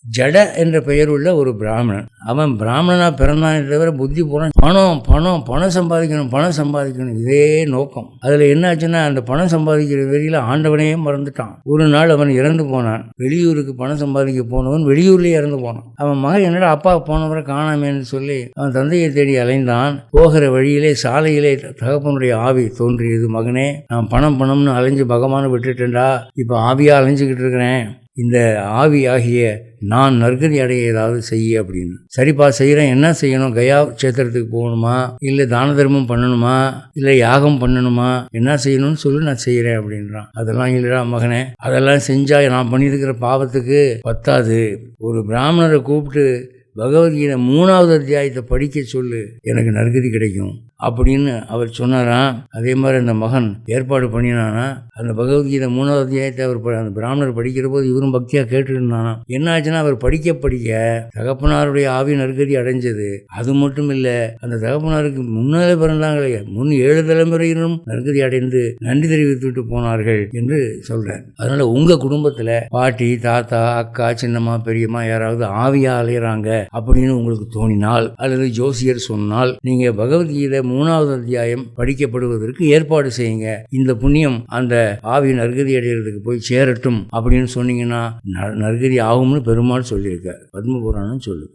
ஜட என்ற பெயர் உள்ள ஒரு பிராமணன். அவன் பிராமணனா பிறந்தானே தவிர புத்தி போறான், பணம் சம்பாதிக்கணும் இதே நோக்கம். அதுல என்னாச்சுன்னா அந்த பணம் சம்பாதிக்கிற வரையில ஆண்டவனையே மறந்துட்டான். ஒரு நாள் அவன் இறந்து போனான். வெளியூருக்கு பணம் சம்பாதிக்க போனவன் வெளியூர்லயே இறந்து போனான். அவன் மகன் என்னடா அப்பா போனவரை காணாமேன்னு சொல்லி அவன் தந்தையை தேடி அலைந்தான். போகிற வழியிலே சாலையிலே தகப்பனுடைய ஆவி தோன்றியது. மகனே, நான் பணம்னு அலைஞ்சு பகவானை விட்டுட்டேன்டா, இப்போ ஆவியா அலைஞ்சிக்கிட்டு இருக்கிறேன். இந்த ஆவி ஆகிய நான் நற்கதி அடைய ஏதாவது செய்ய அப்படின்னு. சரிப்பா செய்கிறேன், என்ன செய்யணும்? கயா கஷேத்திரத்துக்கு போகணுமா, இல்லை தான தர்மம் பண்ணணுமா, இல்லை யாகம் பண்ணணுமா, என்ன செய்யணும்னு சொல்லி நான் செய்கிறேன் அப்படின்றான். அதெல்லாம் இல்லைடா மகனே, அதெல்லாம் செஞ்சா நான் பண்ணியிருக்கிற பாவத்துக்கு பத்தாது. ஒரு பிராமணரை கூப்பிட்டு பகவத்கீதை 3வது அத்தியாயத்தை படிக்க சொல்லு, எனக்கு நற்கதி கிடைக்கும் அப்படின்னு அவர் சொன்னாராம். அதே மாதிரி அந்த மகன் ஏற்பாடு பண்ணினானா. அந்த பகவத்கீதை 3வது அத்தியாயத்தை அவர் அந்த பிராமணர் படிக்கிற போது இவரும் பக்தியாக கேட்டுருந்தானா. என்ன ஆச்சுன்னா அவர் படிக்க தகப்பனாருடைய ஆவி நற்கதி அடைஞ்சது. அது மட்டும் இல்லை, அந்த தகப்பனாருக்கு முன்னாலே பிறந்தாங்களே, முன் 7 தலைமுறையிலும் நற்கதி அடைந்து நன்றி தெரிவித்துட்டு போனார்கள் என்று சொல்றார். அதனால உங்க குடும்பத்துல பாட்டி, தாத்தா, அக்கா, சின்னம்மா, பெரியம்மா யாராவது ஆவியா அலையிறாங்க அப்படின்னு உங்களுக்கு தோணினால், அல்லது ஜோசியர் சொன்னால், நீங்க பகவத்கீதை 3வது அத்தியாயம் படிக்கப்படுவதற்கு ஏற்பாடு செய்யுங்க. இந்த புண்ணியம் அந்த ஆவி நற்கதி அடைகிறதுக்கு போய் சேரட்டும் அப்படின்னு சொன்னீங்கன்னா நற்கதி ஆகும்னு பெருமாள் சொல்லியிருக்கார். பத்ம புராணம் சொல்லுது.